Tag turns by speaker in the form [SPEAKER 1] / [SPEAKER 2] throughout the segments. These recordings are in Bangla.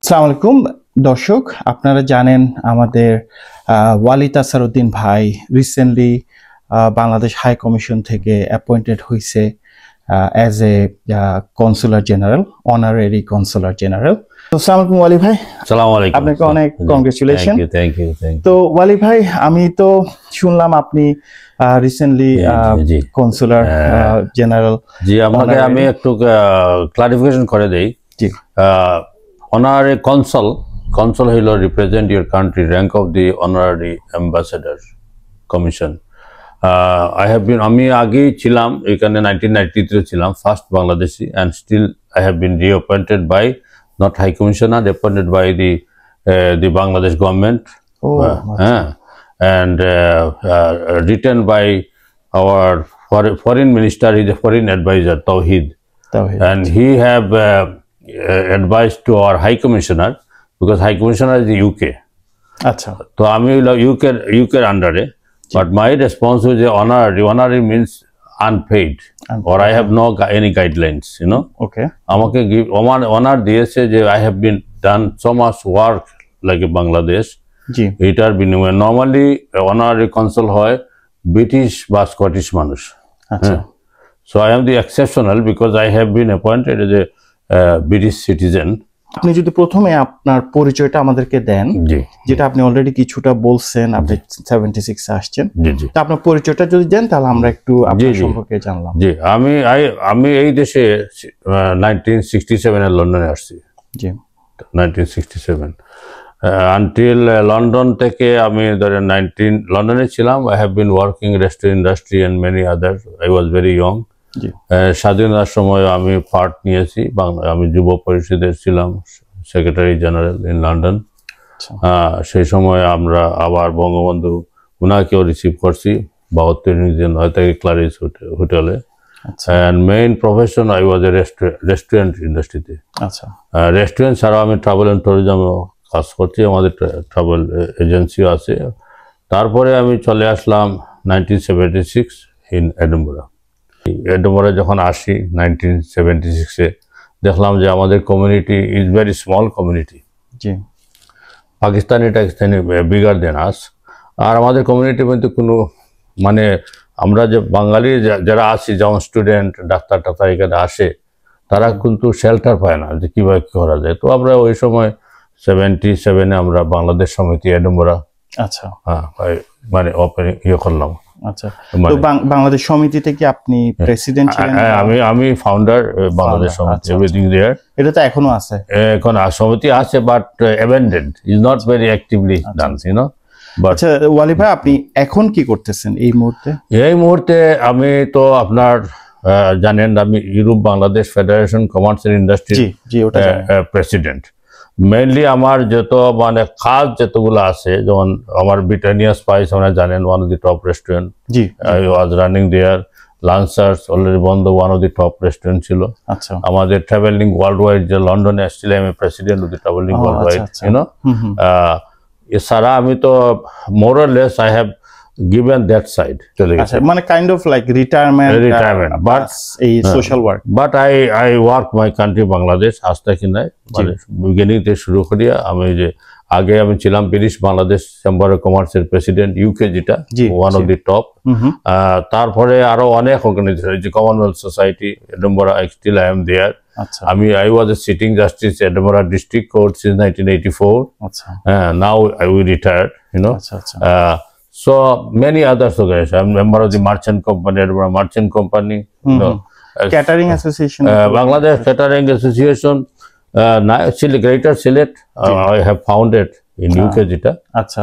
[SPEAKER 1] আসসালামু আলাইকুম দর্শক, আপনারা জানেন আমাদের ওয়ালিদ আসারউদ্দিন ভাই রিসেন্টলি বাংলাদেশ হাই কমিশন থেকে অ্যাপয়েন্টেড হয়েছে as a consular general, honorary consular general. আসসালামু আলাইকুম ওয়ালি ভাই।
[SPEAKER 2] আসসালামু আলাইকুম।
[SPEAKER 1] আপনাকে অনেক কংগ্রেচুলেশন।
[SPEAKER 2] Thank you.
[SPEAKER 1] তো ওয়ালি ভাই, আমি তো শুনলাম আপনি রিসেন্টলি কনসুলার জেনারেল।
[SPEAKER 2] জি, আপনাকে আমি একটু ক্লারিফিকেশন করে দেই।
[SPEAKER 1] জি,
[SPEAKER 2] honorary consul হইল represent your country, rank of the honorary ambassador commission. I have been, আমি আগেই ছিলাম এখানে 1993 ছিলাম first Bangladeshi, and still I have been reappointed by not high commissioner, appointed by the Bangladesh government. And written by our foreign minister, is a foreign advisor Tawhid. And he have advice to our high commissioner, because high commissioner is the UK.
[SPEAKER 1] আচ্ছা,
[SPEAKER 2] তো আমি UK আন্ডারে, but my response was honorary means unpaid, or I have no any guidelines, you know.
[SPEAKER 1] Okay.
[SPEAKER 2] আমাকে honor দিয়েছে যে I have been done so much work like a Bangladesh.
[SPEAKER 1] জি,
[SPEAKER 2] এটার বিনিময়ে নর্মালি অনারারি কনসাল হয় ব্রিটিশ বা স্কটিশ মানুষ।
[SPEAKER 1] আচ্ছা।
[SPEAKER 2] So I M the exceptional because I have been appointed as a British citizen.
[SPEAKER 1] আপনি যদি প্রথমে আপনার পরিচয়টা আমাদেরকে দেন, যেটা আপনি অলরেডি কিছুটা বলছেন, আপনি 76 এ আসছেন।
[SPEAKER 2] জি,
[SPEAKER 1] তো আপনার পরিচয়টা যদি দেন তাহলে আমরা একটু আপনার সম্পর্কে জানলাম।
[SPEAKER 2] জি, আমি এই দেশে 1967 এ লন্ডনে আসছি।
[SPEAKER 1] জি,
[SPEAKER 2] 1967 আনটিল লন্ডন থেকে আমি ধরেন লন্ডনে ছিলাম। I have been working restaurant industry and many other. I was very young. স্বাধীনতার সময় আমি পার্ট নিয়েছি। আমি যুব পরিষদের ছিলাম সেক্রেটারি জেনারেল ইন লন্ডন। সেই সময় আমরা আবার বঙ্গবন্ধু উনাকেও রিসিভ করছি 72 থেকে ক্লারিস হোটেলে। And main profession I was a restaurant industry. আচ্ছা, রেস্টুরেন্ট ছাড়াও আমি ট্রাভেল এন্ড ট্যুরিজম কাজ করছি, আমাদের ট্রাভেল এজেন্সিও আছে। তারপরে আমি চলে আসলাম 1976 ইন এডেনবরা। এডেনবরা যখন আসি 1976-এ দেখলাম যে আমাদের community is very small community.
[SPEAKER 1] জি,
[SPEAKER 2] পাকিস্তানি বিগার দেন আস। আর আমাদের কমিউনিটির মধ্যে কোনো মানে আমরা যে বাঙালি যারা আছি, যেমন স্টুডেন্ট, ডাক্তার এখানে আসে, তারা কিন্তু শেল্টার পায় না যে কীভাবে কী করা যায়। তো আমরা ওই সময় 77-এ আমরা বাংলাদেশ সমিতি এডেনবরা
[SPEAKER 1] আচ্ছা,
[SPEAKER 2] মানে ওপেনিং করলাম।
[SPEAKER 1] আচ্ছা, তো বাংলাদেশ সমিতিতে কি আপনি প্রেসিডেন্ট ছিলেন?
[SPEAKER 2] আমি ফাউন্ডার বাংলাদেশ সমিতি, এভরিথিং দেয়ার।
[SPEAKER 1] এটা তো এখনো আছে?
[SPEAKER 2] এখন সমিতি আছে, but abandoned, is not very actively done, you know.
[SPEAKER 1] আচ্ছা ওয়ালি ভাই, আপনি এখন কি করতেছেন এই মুহূর্তে?
[SPEAKER 2] এই মুহূর্তে আমি তো আপনার জানেন আমি Europe Bangladesh federation commerce and industry president. Mainly আমার যত মানে কাজ যতগুলো আছে, যেমন আমার ব্রিটানিয়া স্পাইস আপনারা জানেন, one of the top restaurant. জি, I was running there. Lancers already বন্ধ, one of the top restaurant ছিল। আচ্ছা, আমাদের ট্রাভেলিং ওয়ার্ল্ড ওয়াইড যে লন্ডনে আসছিলাম, আমি president of the travelling worldwide, you know. এছাড়া আমি তো more or less I have given that side চলে গেছে,
[SPEAKER 1] মানে kind of like retirement,
[SPEAKER 2] but
[SPEAKER 1] এই social work.
[SPEAKER 2] But I work my country Bangladesh আস্থা কি নাই, মানে বিগিনিং থেকে শুরু করিয়া আমি যে আগে আমি ছিলাম ব্রিটিশ বাংলাদেশ চেম্বার অফ কমার্সের প্রেসিডেন্ট, ইউকে যেটা ওয়ান অফ দি টপ। তারপরে আরো অনেক অর্গানাইজেশন, যে Commonwealth society Edinburgh, still I am there. আমি I was a sitting justice Edinburgh district court since 1984। Now I we retired, you know. So many others organizations. I'm a member of the merchant company, Edinburgh Merchant Company, you know,
[SPEAKER 1] Catering Association,
[SPEAKER 2] Bangladesh Catering Association, Greater Sylhet, I have founded in UK যেটা। আচ্ছা,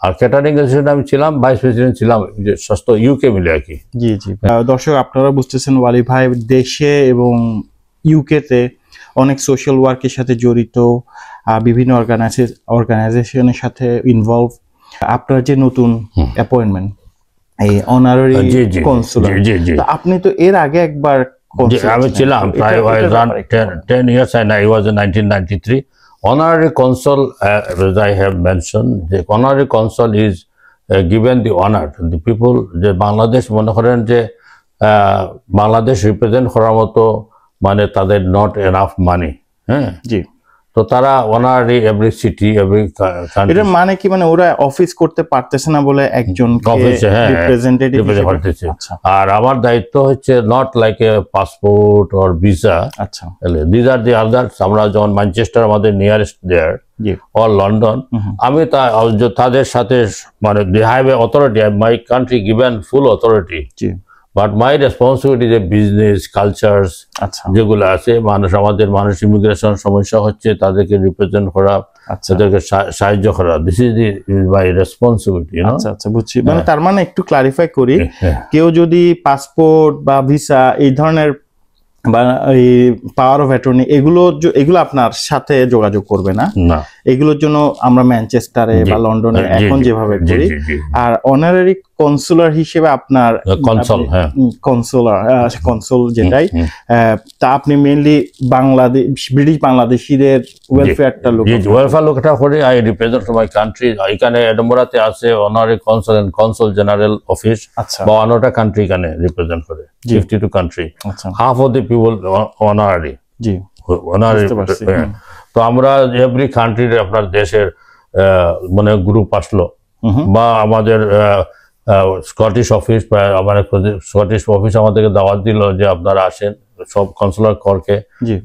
[SPEAKER 2] আর ক্যাটারিং অ্যাসোসিয়েশন আমি ছিলাম ভাইস প্রেসিডেন্ট ছিলাম, যে ষষ্ঠ ইউকে মিলে আর কি।
[SPEAKER 1] জি জি, দর্শক আপনারা বুঝতেছেন ওয়ালি ভাই দেশে এবং ইউকেতে অনেক সোশ্যাল ওয়ার্কের সাথে জড়িত, বিভিন্ন অর্গানাইজেশনের সাথে ইনভলভ। আপনার যে নতুন অ্যাপয়েন্টমেন্ট এই অনারারি কনসুলার, আপনি তো এর আগে একবার
[SPEAKER 2] আমি ছিলাম প্রায় 10 years, and I was in 1993 honorary consul. As I have mentioned, the honorary consul is given the honor to the people যে বাংলাদেশ মনে করেন যে বাংলাদেশ রিপ্রেজেন্ট করার মতো মানে তাদের নট এনাফ মানি, হ্যাঁ জি। তো তো তারা honorary every city every country
[SPEAKER 1] এটার মানে কি, মানে ওরা অফিস করতে পারতেছে না বলে একজন
[SPEAKER 2] অফিসে
[SPEAKER 1] রিপ্রেজেন্টেটিভ
[SPEAKER 2] পারতেছে। আর আমার দায়িত্ব হচ্ছে not like a passport or visa.
[SPEAKER 1] আচ্ছা,
[SPEAKER 2] দিজ আর দি আদার্স। আমরা যেমন ম্যানচেস্টার আমাদের নিয়ারেস্ট দেয়ার অর লন্ডন, আমি তাদের সাথে মানে they have a authority, my country given full authority, but my responsibility যে বিজনেস কালচারস যেগুলো আছে, আমাদের মানুষ ইমিগ্রেশন সমস্যা হচ্ছে তাদেরকে রিপ্রেজেন্ট করা, তাদেরকে সাহায্য করা, দিস ইজ মাই রেসপন্সিবিলিটি।
[SPEAKER 1] আচ্ছা, বুঝছি। মানে তার মানে একটু ক্লারিফাই করি, কেউ যদি পাসপোর্ট বা ভিসা এই ধরনের বা এই পাওয়ার অফ অ্যাটর্নি এগুলো আপনার সাথে যোগাযোগ করবে না, এগুলোর জন্য আমরা ম্যানচেস্টারে বা লন্ডনে এখন যেভাবে করি। আর অনারারি কনসুলার হিসেবে আপনার কনসুল যেটাই, তা আপনি মেইনলি ব্রিটিশ বাংলাদেশিদের ওয়েলফেয়ারটা
[SPEAKER 2] লোকটা করে আই রিপ্রেজেন্ট মাই কান্ট্রি। এখানে এডমবরাতে আছে honorary consul and consul general office, বা অন্যটা কান্ট্রি এখানে রিপ্রেজেন্ট করে 52 country, half of the people honorary. তো আমরা এভরি কান্ট্রির আপনার দেশের মানে গ্রুপ আসলো, বা আমাদের স্কটিশ অফিস, স্কটিশ অফিস আমাদেরকে দাওয়াত দিল যে আপনারা আসেন সব কনসুলার করকে,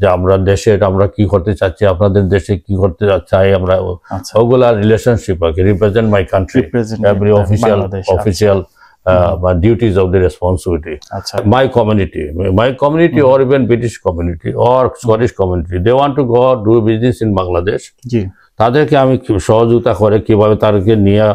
[SPEAKER 2] যে আমরা দেশে আমরা কি করতে চাচ্ছি, আপনাদের দেশে কি করতে চাই আমরা, ওগুলা রিলেশনশিপ আর কি, represent my country every official duties of the responsibility. My community or even British community or Scottish community, they want to go do business in Bangladesh. তাদেরকে আমি সহযোগিতা করে কিভাবে তাদেরকে নিয়ে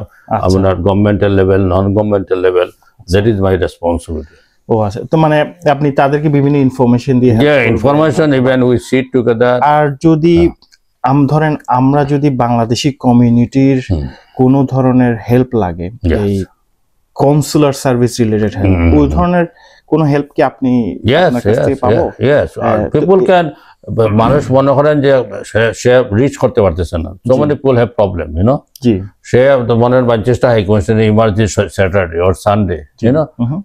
[SPEAKER 2] আপনার governmental level, non governmental level, that is my responsibility.
[SPEAKER 1] ও আচ্ছা, তো মানে আপনি তাদেরকে বিভিন্ন ইনফরমেশন দিয়ে,
[SPEAKER 2] information even we sit together.
[SPEAKER 1] আর যদি ধরেন আমরা যদি বাংলাদেশি কমিউনিটির কোনো ধরনের হেল্প লাগে, এই কনসুলার সার্ভিস রিলেটেড হেল্প, ওই ধরনের কোনো হেল্প কি আপনি পাবো?
[SPEAKER 2] পিপল ক্যান, মানুষ মনে করেন যে সে রিচ করতে পারতেছে না, so many people have problem, you know, সে মনে হয় ম্যানচেস্টার হাই কমিশনে emergency Saturday or Sunday, you know,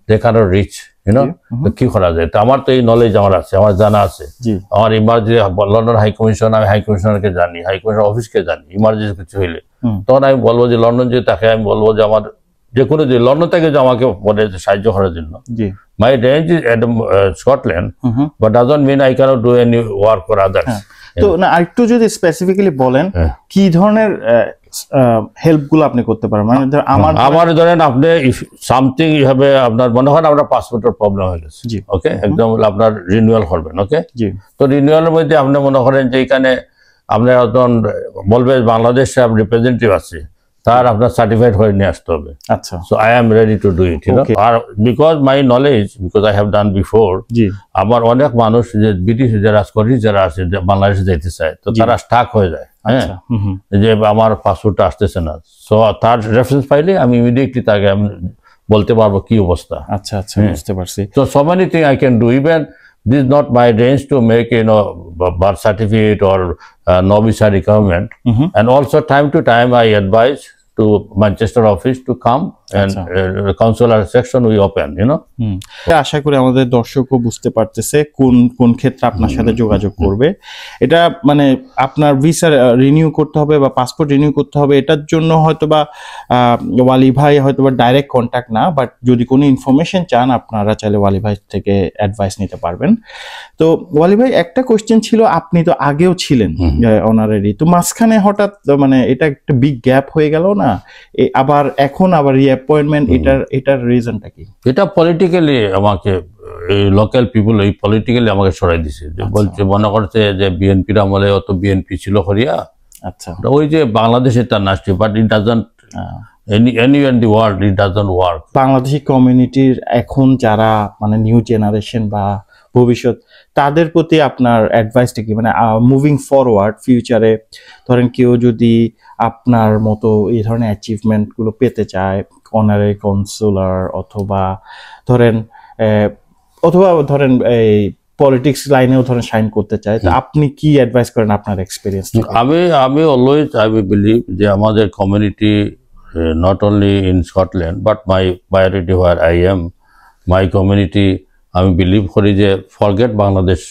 [SPEAKER 2] they can not reach, you know, তো কি করা যায়? তো আমার তো এই নলেজ আমার আছে, আমার জানা আছে, আমার ইমার্জেন্সি লন্ডন হাই কমিশন, আমি হাই কমিশনারকে জানি, হাই কমিশনার অফিসকে জানি, ইমার্জেন্সি কিছু হইলে তখন আমি বলবো যে লন্ডন যে তাকে আমি বলবো যে আমার যে কোনো যে লন্ডন থেকে যে আমাকে বলে সাহায্য করার জন্য, my range is Scotland, but doesn't mean I cannot do any work for others.
[SPEAKER 1] তো না, আরেকটু যদি স্পেসিফিক্যালি বলেন কি ধরনের হেল্প গুলো আপনি করতে পারেন? মানে
[SPEAKER 2] আমার ধরেন আপনি সামথিং হবে, আপনার মনে হয় আপনার পাসপোর্টের প্রবলেম হয়ে গেছে, ওকে, একদম আপনার রিনিউয়াল করবেন, ওকে, তো রিনিউয়ালের মধ্যে আপনি মনে করেন যে এখানে আপনার বলবে বাংলাদেশে রিপ্রেজেন্টেটিভ আছে, তার আপনার সার্টিফাইড হয়ে নিয়ে আসতে হবে।
[SPEAKER 1] আচ্ছা,
[SPEAKER 2] so I am ready to do it, you know. আর because my knowledge, because I have done before, আমার অনেক মানুষ যে ব্রিটিশ যারা স্কটিশ যারা আছে বাংলাদেশে যেতে চায়, তো তারা স্টাক হয়ে যায়, হ্যাঁ, যে আমার পাসপোর্টটা আসতেছে না, সো তার রেফারেন্স পাইলে আমি ইমিডিয়েটলি তাকে আমি বলতে পারবো কি অবস্থা।
[SPEAKER 1] আচ্ছা আচ্ছা, বুঝতে পারছি।
[SPEAKER 2] So many things I can do. Even this is not my range to make, you know, birth certificate or no visa requirement. And also time to time I advise to Manchester office to come and consular section we open, you know.
[SPEAKER 1] আশা করি আমাদের দর্শকও বুঝতে পারতেছে কোন কোন ক্ষেত্রে আপনার সাথে যোগাযোগ করবে। এটা মানে আপনার ভিসা রিনিউ করতে হবে বা পাসপোর্ট রিনিউ করতে হবে, এটার জন্য হয়তোবা ওয়ালি ভাই হয়তোবা ডাইরেক্ট কন্ট্যাক্ট না, বাট যদি কোনো ইনফরমেশন চান আপনারা চাইলে ওয়ালি ভাই থেকে অ্যাডভাইস নিতে পারবেন। তো ওয়ালি ভাই, একটা কোশ্চেন ছিল, আপনি তো আগেও ছিলেন অনারারি, তো মাঝখানে হঠাৎ মানে এটা একটা বিগ গ্যাপ হয়ে গেল না, আবার এখন আবার রিঅ্যাপয়েন্টমেন্ট, এটার রিজনটা কি?
[SPEAKER 2] এটা পলিটিক্যালি আমাকে এই লোকাল পিপল এই পলিটিক্যালি আমাকে সরাই দিছে, যে বলছে মনে করছে যে বিএনপির আমলে অত বিএনপি ছিল হরিয়া, আচ্ছা, ওই যে বাংলাদেশে তার নাচছে, but it doesn't anywhere in the world it doesn't work.
[SPEAKER 1] Bangladeshi কমিউনিটির এখন যারা মানে নিউ জেনারেশন বা ভবিষ্যৎ, তাদের প্রতি আপনার অ্যাডভাইসটা কি? মানে মুভিং ফরওয়ার্ড ফিউচারে ধরেন কেউ যদি আপনার মতো এই ধরনের অ্যাচিভমেন্টগুলো পেতে চায়, অনারারি কনসুলার অথবা ধরেন এই পলিটিক্স লাইনেও ধরেন সাইন করতে চায়, তো আপনি কি অ্যাডভাইস করেন আপনার এক্সপিরিয়েন্স?
[SPEAKER 2] আমি অলওয়েজ আই বিলিভ যে আমাদের community not only in Scotland but my priority where I am, my community, I believe kori je forget Bangladesh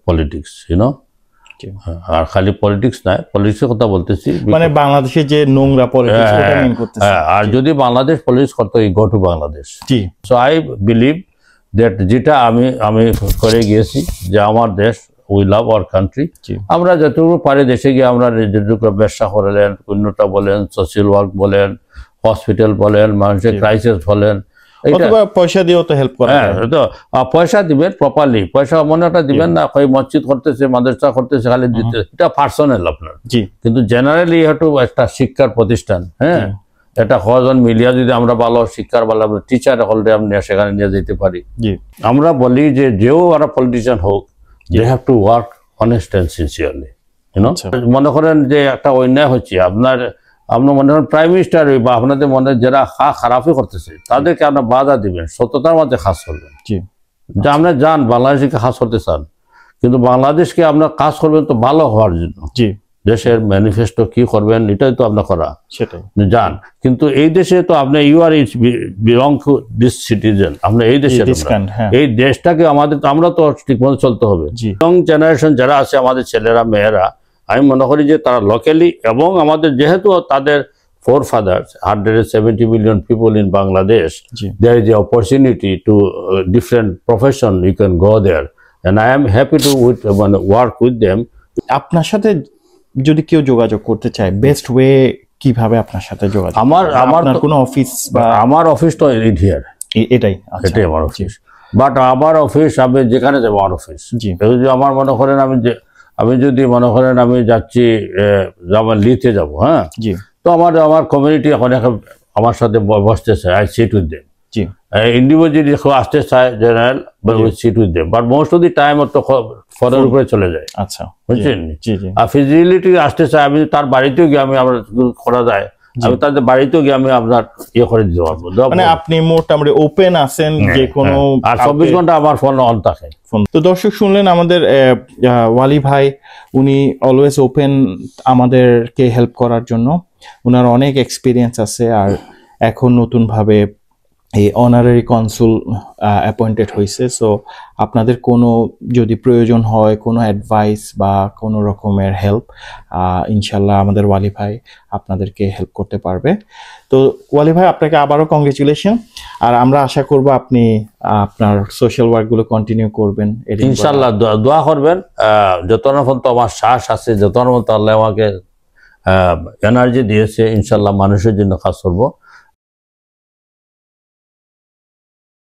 [SPEAKER 2] politics, you know. আর খালি পলিটিক্স নয়, পলিটিক্সের কথা বলতেছি,
[SPEAKER 1] মানে বাংলাদেশে যে নোংরা পলিটিক্স ওটা মেইন করতেছে।
[SPEAKER 2] আর যদি বাংলাদেশ পলিটিক্স করতে go to Bangladesh.
[SPEAKER 1] G,
[SPEAKER 2] so I believe that যেটা আমি করে গিয়েছি যে আমার দেশ, উই লাভ আওয়ার কান্ট্রি, আমরা যতটুকু পারি দেশে গিয়ে আমরা যেটুকু ব্যবসা করলেন, উন্নতা বলেন, সোশ্যাল ওয়ার্ক বলেন, হসপিটাল বলেন, মানুষের ক্রাইসিস বলেন,
[SPEAKER 1] পয়সা দিয়েও তো হেল্প করা যায়।
[SPEAKER 2] তো পয়সা দিবেন প্রপারলি, পয়সা মনে একটা দিবেন না কই মসজিদ করতেছে, মাদ্রাসা করতেছে খালি দিতে, এটা পার্সোনাল আপনার।
[SPEAKER 1] জি,
[SPEAKER 2] কিন্তু জেনারেলি একটু একটা শিক্ষার প্রতিষ্ঠান, হ্যাঁ, এটা কজন মিলিয়া যদি আমরা ভালো শিক্ষার ভালো টিচার হলে আমরা সেখানে নিয়ে যেতে পারি। আমরা বলি যে যেও একটা পলিটিশিয়ান হোক, they have to work honest and sincerely, মনে করেন যে একটা অন্যায় হচ্ছে আপনার মনে করেন প্রাইম মিনিস্টার বা আপনাদের মনে যারা খারাপই করতেছে তাদেরকে আপনার বাধা দিবেন, সত্যতার মধ্যে কাজ করবেন। যে আপনার যান বাংলাদেশকে কাজ করতে চান, কিন্তু বাংলাদেশকে আপনার কাজ করবেন তো ভালো হওয়ার জন্য, দেশের ম্যানিফেস্টো কি করবেন এটাই তো আপনার করা, সেটাই যান। কিন্তু এই দেশে তো আপনি you are belong to this citizen, আমরা এই দেশে, এই দেশটাকে আমাদের আমরা তো ঠিকমতো চলতে হবে। ইয়ং জেনারেশন যারা আছে আমাদের ছেলেরা মেয়েরা, আমি মনে করি যে তারা লোকালি এবং আমাদের যেহেতু তাদের forefathers 170 million people in Bangladesh, there is the opportunity to different profession you can go there, and I am happy to work with them.
[SPEAKER 1] আপনার সাথে যদি কেউ যোগাযোগ করতে চায়, বেস্ট ওয়ে কিভাবে আপনার সাথে যোগাযোগ? আমার কোনো অফিস বা
[SPEAKER 2] আমার অফিস তো হিয়ার,
[SPEAKER 1] এটাই
[SPEAKER 2] আমার অফিস, বাট আমার অফিস আমি যেখানে যাবো আমার অফিস, আমার মনে করেন আমি যদি মনে করেন আমি যাচ্ছি যেমন লিতে যাবো, হ্যাঁ, তো আমার কমিউনিটি এখন আমার সাথে বসতে চায়, I sit with them. Individually আসতে চায় general, sit with them, but most of the time তো ফোনের উপরে চলে যায়।
[SPEAKER 1] আচ্ছা,
[SPEAKER 2] বুঝছেন? আর ফিজিবিলিটি আসতে চায়, আমি তার বাড়িতেও গিয়ে আমি আমরা করা যায়, আমি তাদের বাড়িতেও গিয়ে আমি আপনার ইয়ে করে দিতে পারবো।
[SPEAKER 1] মানে আপনি মোটামুটি ওপেন আছেন যে কোনো,
[SPEAKER 2] আর 24 ঘন্টা আমার ফোন অন থাকে।
[SPEAKER 1] তো দর্শক শুনলেন আমাদের ওয়ালি ভাই, উনি অলওয়েজ ওপেন আমাদেরকে হেল্প করার জন্য। ওনার অনেক এক্সপিরিয়েন্স আছে, আর এখন নতুনভাবে এই অনারারি কনসুল অ্যাপয়েন্টেড হয়েছে। সো আপনাদের কোনো যদি প্রয়োজন হয়, কোনো অ্যাডভাইস বা কোনো রকমের হেল্প, ইনশাল্লাহ আমাদের ওয়ালি ভাই আপনাদেরকে হেল্প করতে পারবে। তো ওয়ালি ভাই, আপনাকে আবারও কংগ্রেচুলেশন, আর আমরা আশা করব আপনি আপনার সোশ্যাল ওয়ার্কগুলো কন্টিনিউ করবেন
[SPEAKER 2] ইনশাল্লাহ। দোয়া করবেন, যতক্ষণ পর্যন্ত আমার শ্বাস আছে, যতক্ষণ পর্যন্ত আল্লাহ আমাকে এনার্জি দিয়েছে, ইনশাল্লাহ মানুষের জন্য কাজ করবো।